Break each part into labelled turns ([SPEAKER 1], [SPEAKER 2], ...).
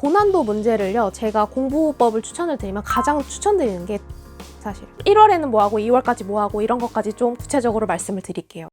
[SPEAKER 1] 고난도 문제를요, 제가 공부법을 추천을 드리면 가장 추천드리는 게 사실 1월에는 뭐하고 2월까지 뭐하고 이런 것까지 좀 구체적으로 말씀을 드릴게요.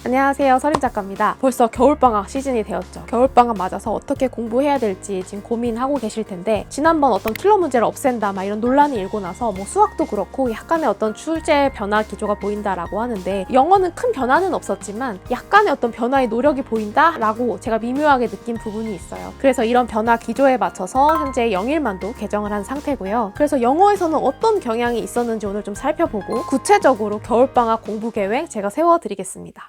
[SPEAKER 1] 안녕하세요, 서린작가입니다. 벌써 겨울방학 시즌이 되었죠. 겨울방학 맞아서 어떻게 공부해야 될지 지금 고민하고 계실 텐데, 지난번 어떤 킬러 문제를 없앤다 막 이런 논란이 일고 나서 뭐 수학도 그렇고 약간의 어떤 출제 변화 기조가 보인다라고 하는데, 영어는 큰 변화는 없었지만 약간의 어떤 변화의 노력이 보인다라고 제가 미묘하게 느낀 부분이 있어요. 그래서 이런 변화 기조에 맞춰서 현재 영일만도 개정을 한 상태고요. 그래서 영어에서는 어떤 경향이 있었는지 오늘 좀 살펴보고 구체적으로 겨울방학 공부 계획 제가 세워드리겠습니다.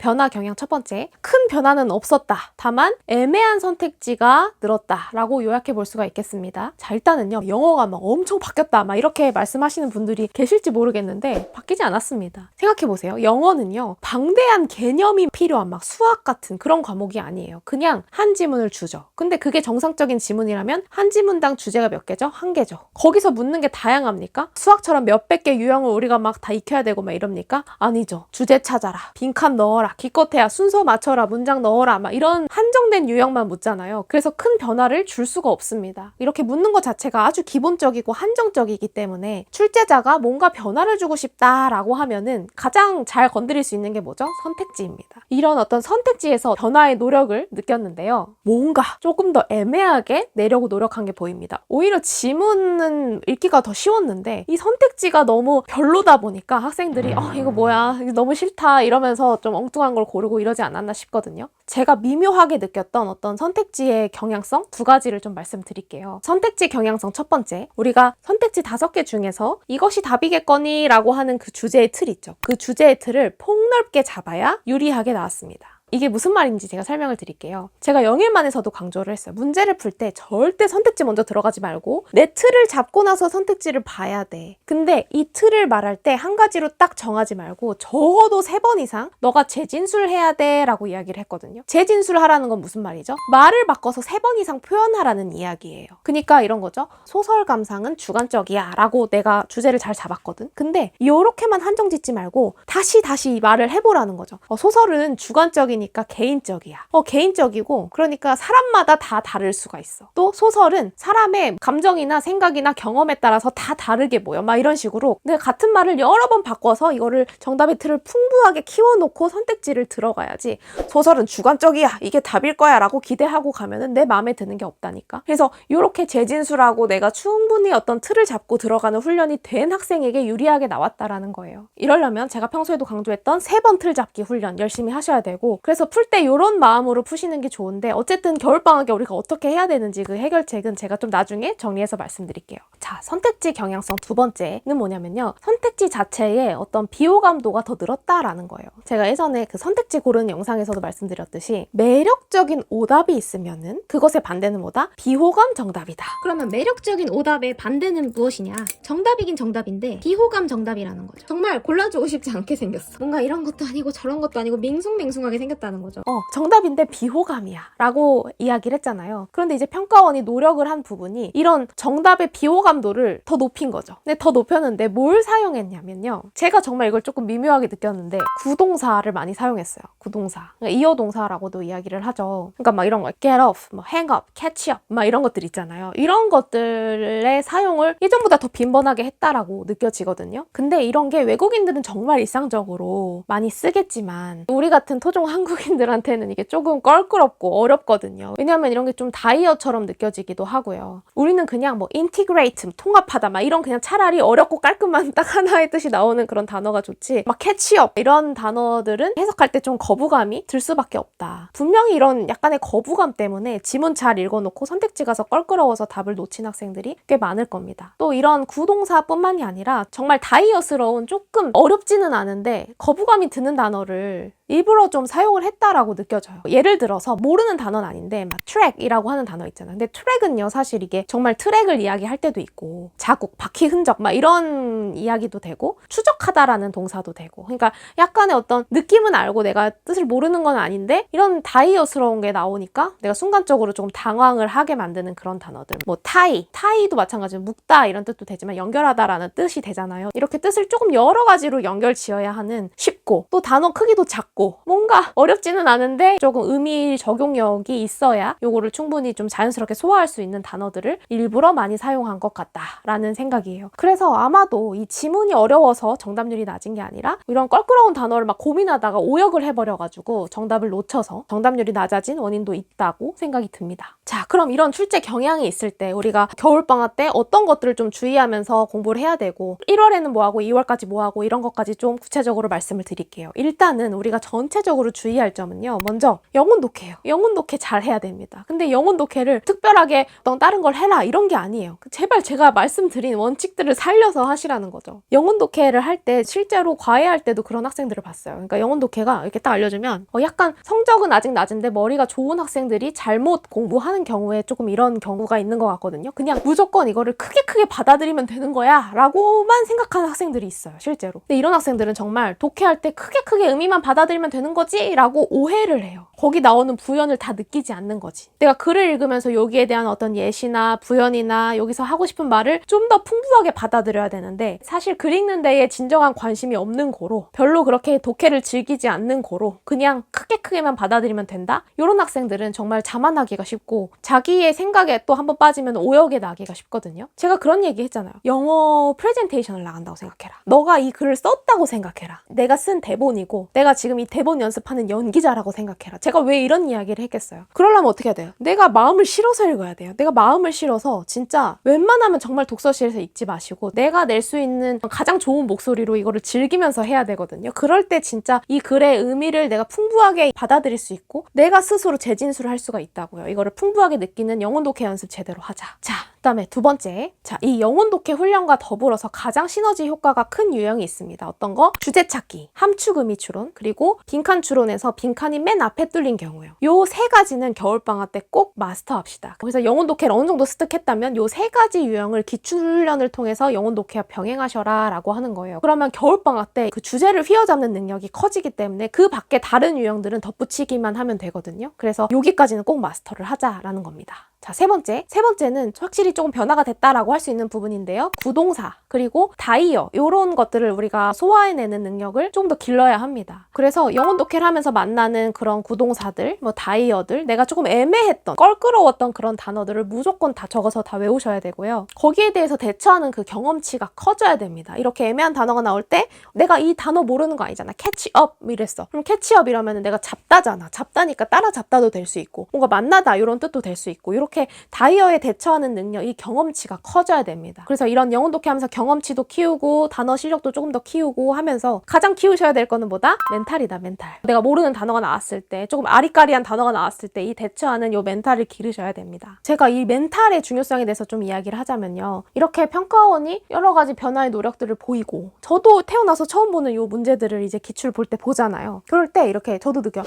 [SPEAKER 1] 변화 경향 첫 번째, 큰 변화는 없었다. 다만 애매한 선택지가 늘었다 라고 요약해 볼 수가 있겠습니다. 자, 일단은요, 영어가 막 엄청 바뀌었다 막 이렇게 말씀하시는 분들이 계실지 모르겠는데 바뀌지 않았습니다. 생각해 보세요. 영어는요, 방대한 개념이 필요한 막 수학 같은 그런 과목이 아니에요. 그냥 한 지문을 주죠. 근데 그게 정상적인 지문이라면 한 지문당 주제가 몇 개죠? 한 개죠. 거기서 묻는 게 다양합니까? 수학처럼 몇백 개 유형을 우리가 막 다 익혀야 되고 막 이럽니까? 아니죠. 주제 찾아라, 빈칸 넣어라, 기껏해야 순서 맞춰라, 문장 넣어라 막 이런 한정된 유형만 묻잖아요. 그래서 큰 변화를 줄 수가 없습니다. 이렇게 묻는 것 자체가 아주 기본적이고 한정적이기 때문에 출제자가 뭔가 변화를 주고 싶다라고 하면은 가장 잘 건드릴 수 있는 게 뭐죠? 선택지입니다. 이런 어떤 선택지에서 변화의 노력을 느꼈는데요. 뭔가 조금 더 애매하게 내려고 노력한 게 보입니다. 오히려 지문은 읽기가 더 쉬웠는데 이 선택지가 너무 별로다 보니까 학생들이 이거 뭐야, 이거 너무 싫다 이러면서 좀 엉뚱한 걸 고르고 이러지 않았나 싶거든요. 제가 미묘하게 느꼈던 어떤 선택지의 경향성 두 가지를 좀 말씀드릴게요. 선택지 경향성 첫 번째, 우리가 선택지 5개 중에서 이것이 답이겠거니 라고 하는 그 주제의 틀 있죠. 그 주제의 틀을 폭넓게 잡아야 유리하게 나왔습니다. 이게 무슨 말인지 제가 설명을 드릴게요. 제가 영일만에서도 강조를 했어요. 문제를 풀 때 절대 선택지 먼저 들어가지 말고 내 틀을 잡고 나서 선택지를 봐야 돼. 근데 이 틀을 말할 때 한 가지로 딱 정하지 말고 적어도 3번 이상 너가 재진술해야 돼 라고 이야기를 했거든요. 재진술하라는 건 무슨 말이죠? 말을 바꿔서 3번 이상 표현하라는 이야기예요. 그러니까 이런 거죠. 소설 감상은 주관적이야 라고 내가 주제를 잘 잡았거든. 근데 이렇게만 한정 짓지 말고 다시 이 말을 해보라는 거죠. 소설은 주관적인 니까 개인적이야. 개인적이고 그러니까 사람마다 다 다를 수가 있어. 또 소설은 사람의 감정이나 생각이나 경험에 따라서 다 다르게 보여. 막 이런 식으로 내가 같은 말을 여러 번 바꿔서 이거를 정답의 틀을 풍부하게 키워놓고 선택지를 들어가야지, 소설은 주관적이야, 이게 답일 거야 라고 기대하고 가면은 내 마음에 드는 게 없다니까. 그래서 이렇게 재진술하고 내가 충분히 어떤 틀을 잡고 들어가는 훈련이 된 학생에게 유리하게 나왔다라는 거예요. 이러려면 제가 평소에도 강조했던 3번 틀 잡기 훈련 열심히 하셔야 되고, 그래서 풀 때 이런 마음으로 푸시는 게 좋은데, 어쨌든 겨울방학에 우리가 어떻게 해야 되는지 그 해결책은 제가 좀 나중에 정리해서 말씀드릴게요. 자, 선택지 경향성 두 번째는 뭐냐면요, 선택지 자체에 어떤 비호감도가 더 늘었다라는 거예요. 제가 예전에 그 선택지 고르는 영상에서도 말씀드렸듯이 매력적인 오답이 있으면은 그것의 반대는 뭐다? 비호감 정답이다.
[SPEAKER 2] 그러면 매력적인 오답의 반대는 무엇이냐? 정답이긴 정답인데 비호감 정답이라는 거죠. 정말 골라주고 싶지 않게 생겼어. 뭔가 이런 것도 아니고 저런 것도 아니고 밍숭맹숭하게 생겼다는 거죠.
[SPEAKER 1] 정답인데 비호감이야 라고 이야기를 했잖아요. 그런데 이제 평가원이 노력을 한 부분이 이런 정답의 비호감도를 더 높인 거죠. 근데 더 높였는데 뭘 사용했냐면요, 제가 정말 이걸 조금 미묘하게 느꼈는데 구동사를 많이 사용했어요. 구동사, 그러니까 이어동사라고도 이야기를 하죠. 그러니까 막 이런 거 get off, 뭐 hang up, catch up 막 이런 것들 있잖아요. 이런 것들의 사용을 예전보다 더 빈번하게 했다라고 느껴지거든요. 근데 이런 게 외국인들은 정말 일상적으로 많이 쓰겠지만 우리 같은 토종 한국인들한테는 이게 조금 껄끄럽고 어렵거든요. 왜냐하면 이런 게 좀 다이어처럼 느껴지기도 하고요. 우리는 그냥 뭐 integrate, 통합하다 막 이런 그냥 차라리 어렵고 깔끔한 딱 하나의 뜻이 나오는 그런 단어가 좋지, 막 catch up 이런 단어들은 해석할 때 좀 거부감이 들 수밖에 없다. 분명히 이런 약간의 거부감 때문에 지문 잘 읽어놓고 선택지 가서 껄끄러워서 답을 놓친 학생들이 꽤 많을 겁니다. 또 이런 구동사뿐만이 아니라 정말 다이어스러운 조금 어렵지는 않은데 거부감이 드는 단어를 일부러 좀 사용을 했다라고 느껴져요. 예를 들어서 모르는 단어는 아닌데 막 트랙이라고 하는 단어 있잖아요. 근데 트랙은요, 사실 이게 정말 트랙을 이야기할 때도 있고 자국, 바퀴 흔적 막 이런 이야기도 되고 추적하다라는 동사도 되고, 그러니까 약간의 어떤 느낌은 알고 내가 뜻을 모르는 건 아닌데 이런 다이어스러운 게 나오니까 내가 순간적으로 조금 당황을 하게 만드는 그런 단어들. 뭐 타이도 마찬가지로 묶다 이런 뜻도 되지만 연결하다라는 뜻이 되잖아요. 이렇게 뜻을 조금 여러 가지로 연결 지어야 하는, 쉽고 또 단어 크기도 작고 쉽고 뭔가 어렵지는 않은데 조금 의미 적용력이 있어야 요거를 충분히 좀 자연스럽게 소화할 수 있는 단어들을 일부러 많이 사용한 것 같다라는 생각이에요. 그래서 아마도 이 지문이 어려워서 정답률이 낮은 게 아니라 이런 껄끄러운 단어를 막 고민하다가 오역을 해버려가지고 정답을 놓쳐서 정답률이 낮아진 원인도 있다고 생각이 듭니다. 자, 그럼 이런 출제 경향이 있을 때 우리가 겨울방학 때 어떤 것들을 좀 주의하면서 공부를 해야 되고 1월에는 뭐하고 2월까지 뭐하고 이런 것까지 좀 구체적으로 말씀을 드릴게요. 일단은 우리가 전체적으로 주의할 점은요. 먼저 영혼 독해예요. 영혼 독해 잘 해야 됩니다. 근데 영혼 독해를 특별하게 어떤 다른 걸 해라 이런 게 아니에요. 제발 제가 말씀드린 원칙들을 살려서 하시라는 거죠. 영혼 독해를 할 때 실제로 과외할 때도 그런 학생들을 봤어요. 그러니까 영혼 독해가 이렇게 딱 알려주면 약간 성적은 아직 낮은데 머리가 좋은 학생들이 잘못 공부하는 경우에 조금 이런 경우가 있는 것 같거든요. 그냥 무조건 이거를 크게 받아들이면 되는 거야 라고만 생각하는 학생들이 있어요. 실제로. 근데 이런 학생들은 정말 독해할 때 크게 의미만 받아들이면 되는 거지 라고 오해를 해요. 거기 나오는 부연을 다 느끼지 않는 거지. 내가 글을 읽으면서 여기에 대한 어떤 예시나 부연이나 여기서 하고 싶은 말을 좀 더 풍부하게 받아들여야 되는데 사실 글 읽는 데에 진정한 관심이 없는 고로 별로 그렇게 독해를 즐기지 않는 고로 그냥 크게만 받아들이면 된다? 이런 학생들은 정말 자만하기가 쉽고 자기의 생각에 또 한번 빠지면 오역에 나기가 쉽거든요. 제가 그런 얘기 했잖아요. 영어 프레젠테이션을 나간다고 생각해라. 너가 이 글을 썼다고 생각해라. 내가 쓴 대본이고 내가 지금 이 대본 연습하는 연기자라고 생각해라. 제가 왜 이런 이야기를 했겠어요? 그러려면 어떻게 해야 돼요? 내가 마음을 실어서 읽어야 돼요. 내가 마음을 실어서 진짜 웬만하면 정말 독서실에서 읽지 마시고 내가 낼 수 있는 가장 좋은 목소리로 이거를 즐기면서 해야 되거든요. 그럴 때 진짜 이 글의 의미를 내가 풍부하게 받아들일 수 있고 내가 스스로 재진술을 할 수가 있다고요. 이거를 풍부하게 느끼는 영혼 독해 연습 제대로 하자. 자, 그다음에 두 번째. 자, 이 영혼 독해 훈련과 더불어서 가장 시너지 효과가 큰 유형이 있습니다. 어떤 거? 주제 찾기, 함축 의미 추론, 그리고 빈칸 추론에서 빈칸이 맨 앞에 뚫린 경우요. 요 세 가지는 겨울방학 때 꼭 마스터합시다. 그래서 영혼 독해를 어느 정도 습득했다면 요 세 가지 유형을 기출 훈련을 통해서 영혼 독해와 병행하셔라 라고 하는 거예요. 그러면 겨울방학 때 그 주제를 휘어잡는 능력이 커지기 때문에 그 밖에 다른 유형들은 덧붙이기만 하면 되거든요. 그래서 여기까지는 꼭 마스터를 하자라는 겁니다. 자, 세 번째는 확실히 조금 변화가 됐다라고 할 수 있는 부분인데요. 구동사, 그리고 다이어, 이런 것들을 우리가 소화해내는 능력을 좀 더 길러야 합니다. 그래서 영혼 독해를 하면서 만나는 그런 구동사들, 뭐 다이어들, 내가 조금 애매했던, 껄끄러웠던 그런 단어들을 무조건 다 적어서 다 외우셔야 되고요. 거기에 대해서 대처하는 그 경험치가 커져야 됩니다. 이렇게 애매한 단어가 나올 때 내가 이 단어 모르는 거 아니잖아. 캐치업 이랬어. 그럼 캐치업 이러면 내가 잡다잖아. 잡다니까 따라 잡다도 될 수 있고 뭔가 만나다 이런 뜻도 될 수 있고 이렇게 다이어에 대처하는 능력, 이 경험치가 커져야 됩니다. 그래서 이런 영혼 독해하면서 경험치도 키우고 단어 실력도 조금 더 키우고 하면서 가장 키우셔야 될 거는 뭐다? 멘탈이다, 멘탈. 내가 모르는 단어가 나왔을 때, 조금 아리까리한 단어가 나왔을 때 이 대처하는 요 멘탈을 기르셔야 됩니다. 제가 이 멘탈의 중요성에 대해서 좀 이야기를 하자면요. 이렇게 평가원이 여러 가지 변화의 노력들을 보이고 저도 태어나서 처음 보는 요 문제들을 이제 기출 볼 때 보잖아요. 그럴 때 이렇게 저도 느껴요.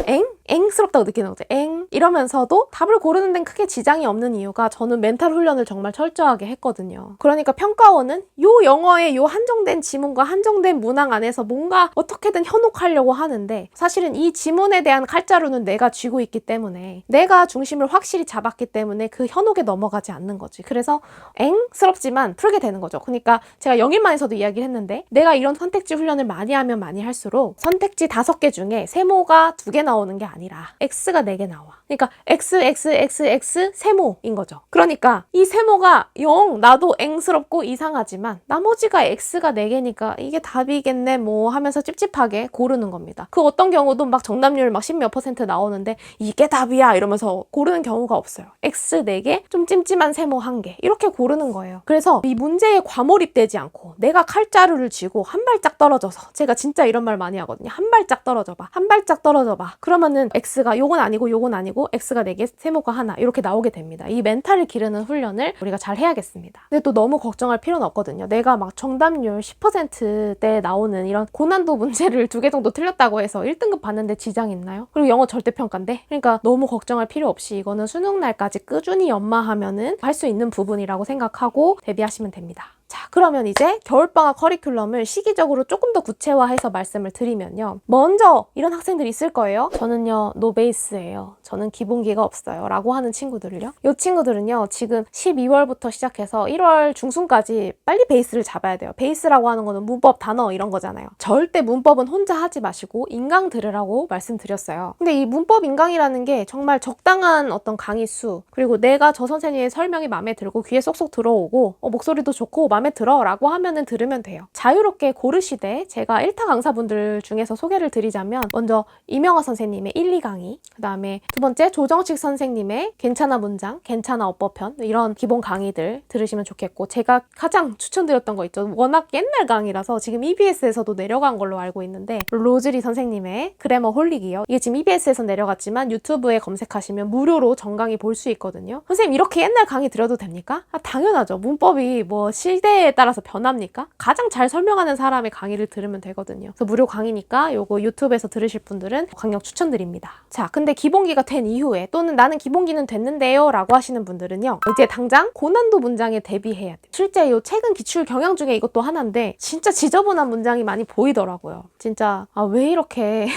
[SPEAKER 1] 엥스럽다고 느끼는 거죠. 이러면서도 답을 고르는 데는 크게 지장이 없는 이유가 저는 멘탈 훈련을 정말 철저하게 했거든요. 그러니까 평가원은 요 영어의 요 한정된 지문과 한정된 문항 안에서 뭔가 어떻게든 현혹하려고 하는데 사실은 이 지문에 대한 칼자루는 내가 쥐고 있기 때문에 내가 중심을 확실히 잡았기 때문에 그 현혹에 넘어가지 않는 거지. 그래서 엥스럽지만 풀게 되는 거죠. 그러니까 제가 영일만에서도 이야기를 했는데 내가 이런 선택지 훈련을 많이 하면 많이 할수록 선택지 5개 중에 세모가 2개 나오는 게 아니라 X가 4개 나와. 그러니까 X 세모인 거죠. 그러니까 이 세모가 영 나도 엥스럽고 이상하지만 나머지가 X가 4개니까 이게 답이겠네 뭐 하면서 찝찝하게 고르는 겁니다. 그 어떤 경우도 막 정답률 막 10몇 % 나오는데 이게 답이야 이러면서 고르는 경우가 없어요. X 4개, 좀 찜찜한 세모 1개 이렇게 고르는 거예요. 그래서 이 문제에 과몰입되지 않고 내가 칼자루를 쥐고 한 발짝 떨어져서 제가 진짜 이런 말 많이 하거든요. 한 발짝 떨어져 봐. 한 발짝 떨어져 봐. 그러면은 X가 요건 아니고 요건 아니고 X가 4개, 세모가 하나 이렇게 나오게 됩니다. 이 멘탈을 기르는 훈련을 우리가 잘 해야겠습니다. 근데 또 너무 걱정할 필요는 없거든요. 내가 막 정답률 10%대 나오는 이런 고난도 문제를 2개 정도 틀렸다고 해서 1등급 받는데 지장이 있나요? 그리고 영어 절대평가인데? 그러니까 너무 걱정할 필요 없이 이거는 수능 날까지 꾸준히 연마하면은 할 수 있는 부분이라고 생각하고 대비하시면 됩니다. 자, 그러면 이제 겨울방학 커리큘럼을 시기적으로 조금 더 구체화해서 말씀을 드리면요. 먼저 이런 학생들이 있을 거예요. 저는요, 노베이스예요. 저는 기본기가 없어요. 라고 하는 친구들을요. 이 친구들은요, 지금 12월부터 시작해서 1월 중순까지 빨리 베이스를 잡아야 돼요. 베이스라고 하는 거는 문법, 단어 이런 거잖아요. 절대 문법은 혼자 하지 마시고 인강 들으라고 말씀드렸어요. 근데 이 문법 인강이라는 게 정말 적당한 어떤 강의 수, 그리고 내가 저 선생님의 설명이 마음에 들고 귀에 쏙쏙 들어오고 목소리도 좋고 마음에 들어 라고 하면은 들으면 돼요. 자유롭게 고르시되 제가 1타 강사분들 중에서 소개를 드리자면 먼저 이명아 선생님의 1, 2강의, 그 다음에 두 번째 조정식 선생님의 괜찮아 문장, 괜찮아 어법편 이런 기본 강의들 들으시면 좋겠고, 제가 가장 추천드렸던 거 있죠. 워낙 옛날 강의라서 지금 EBS에서도 내려간 걸로 알고 있는데 로즈리 선생님의 그래머 홀릭이요. 이게 지금 EBS에서 내려갔지만 유튜브에 검색하시면 무료로 전강의 볼 수 있거든요. 선생님 이렇게 옛날 강의 드려도 됩니까? 당연하죠. 문법이 뭐 시대에 따라서 변합니까? 가장 잘 설명하는 사람의 강의를 들으면 되거든요. 그래서 무료 강의니까 요거 유튜브에서 들으실 분들은 강력 추천드립니다. 자, 근데 기본기가 된 이후에 또는 나는 기본기는 됐는데요 라고 하시는 분들은요, 이제 당장 고난도 문장에 대비해야 돼요. 실제 요 최근 기출 경향 중에 이것도 하나인데 진짜 지저분한 문장이 많이 보이더라고요. 진짜 왜 이렇게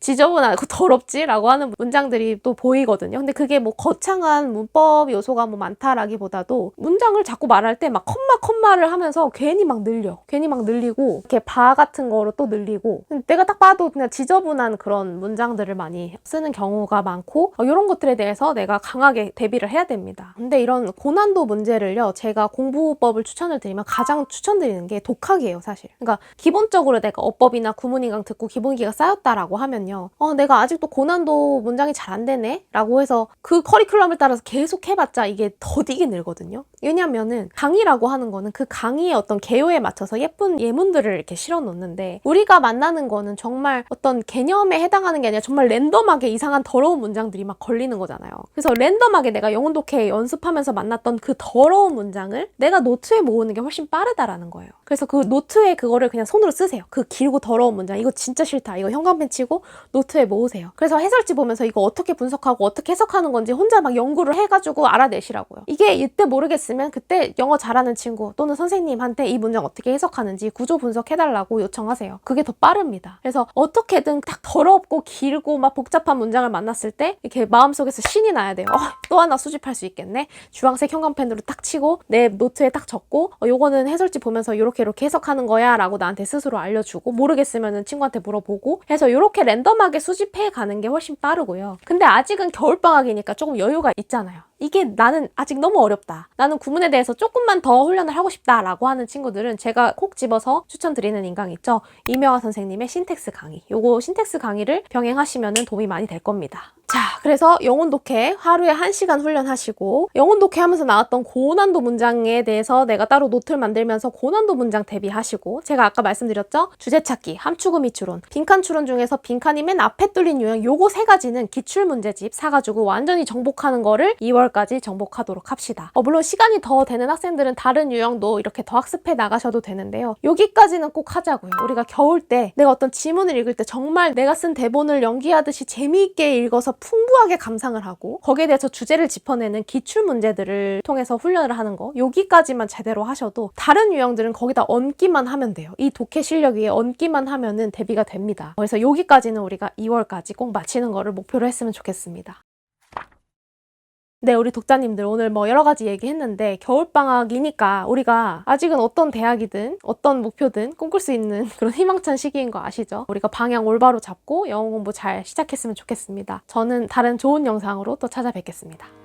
[SPEAKER 1] 지저분하고 더럽지? 라고 하는 문장들이 또 보이거든요. 근데 그게 뭐 거창한 문법 요소가 뭐 많다라기보다도 문장을 자꾸 말할 때 막 컴마를 하면서 괜히 막 늘리고 이렇게 바 같은 거로 또 늘리고, 내가 딱 봐도 그냥 지저분한 그런 문장들을 많이 쓰는 경우가 많고, 이런 것들에 대해서 내가 강하게 대비를 해야 됩니다. 근데 이런 고난도 문제를요, 제가 공부법을 추천을 드리면 가장 추천드리는 게 독학이에요, 사실. 그러니까 기본적으로 내가 어법이나 구문인강 듣고 기본기가 쌓였다라고 하면요, 내가 아직도 고난도 문장이 잘 안 되네? 라고 해서 그 커리큘럼을 따라서 계속 해봤자 이게 더디게 늘거든요. 왜냐면은 강의라고 하는 거는 그 강의의 어떤 개요에 맞춰서 예쁜 예문들을 이렇게 실어 놓는데, 우리가 만나는 거는 정말 어떤 개념에 해당하는 게 아니라 정말 랜덤하게 이상한 더러운 문장들이 막 걸리는 거잖아요. 그래서 랜덤하게 내가 영혼 독해 연습하면서 만났던 그 더러운 문장을 내가 노트에 모으는 게 훨씬 빠르다라는 거예요. 그래서 그 노트에 그거를 그냥 손으로 쓰세요. 그 길고 더러운 문장, 이거 진짜 싫다, 이거 형광펜 치고 노트에 모으세요. 그래서 해설지 보면서 이거 어떻게 분석하고 어떻게 해석하는 건지 혼자 막 연구를 해가지고 알아내시라고요. 이게 이때 모르겠으면 그때 영어 잘하는 친구 또는 선생님한테 이 문장 어떻게 해석하는지 구조 분석해달라고 요청하세요. 그게 더 빠릅니다. 그래서 어떻게든 딱 더럽고 길고 막 복잡한 문장을 만났을 때 이렇게 마음속에서 신이 나야 돼요. 또 하나 수집할 수 있겠네. 주황색 형광펜으로 딱 치고 내 노트에 딱 적고, 요거는 해설지 보면서 이렇게 해석하는 거야 라고 나한테 스스로 알려주고, 모르겠으면 친구한테 물어보고 해서 이렇게 랜덤하게 수집해 가는 게 훨씬 빠르고요. 근데 아직은 겨울방학이니까 조금 여유가 있잖아요. 이게 나는 아직 너무 어렵다, 나는 구문에 대해서 조금만 더 훈련을 하고 싶다 라고 하는 친구들은 제가 콕 집어서 추천드리는 인강 있죠. 이명아 선생님의 신텍스 강의. 요거 신텍스 강의를 병행하시면 도움이 많이 될 겁니다. 자, 그래서 영혼 독해 하루에 1시간 훈련하시고, 영혼 독해 하면서 나왔던 고난도 문장에 대해서 내가 따로 노트를 만들면서 고난도 문장 대비하시고, 제가 아까 말씀드렸죠? 주제 찾기, 함축어 미추론, 빈칸 추론 중에서 빈칸이 맨 앞에 뚫린 유형, 요거 3가지는 기출문제집 사가지고 완전히 정복하는 거를 2월까지 정복하도록 합시다. 물론 시간이 더 되는 학생들은 다른 유형도 이렇게 더 학습해 나가셔도 되는데요, 여기까지는 꼭 하자고요. 우리가 겨울 때 내가 어떤 지문을 읽을 때 정말 내가 쓴 대본을 연기하듯이 재미있게 읽어서 풍부하게 감상을 하고 거기에 대해서 주제를 짚어내는 기출 문제들을 통해서 훈련을 하는 거, 여기까지만 제대로 하셔도 다른 유형들은 거기다 얹기만 하면 돼요. 이 독해 실력 위에 얹기만 하면은 대비가 됩니다. 그래서 여기까지는 우리가 2월까지 꼭 마치는 거를 목표로 했으면 좋겠습니다. 네, 우리 독자님들 오늘 뭐 여러 가지 얘기했는데, 겨울방학이니까 우리가 아직은 어떤 대학이든 어떤 목표든 꿈꿀 수 있는 그런 희망찬 시기인 거 아시죠? 우리가 방향 올바로 잡고 영어 공부 잘 시작했으면 좋겠습니다. 저는 다른 좋은 영상으로 또 찾아뵙겠습니다.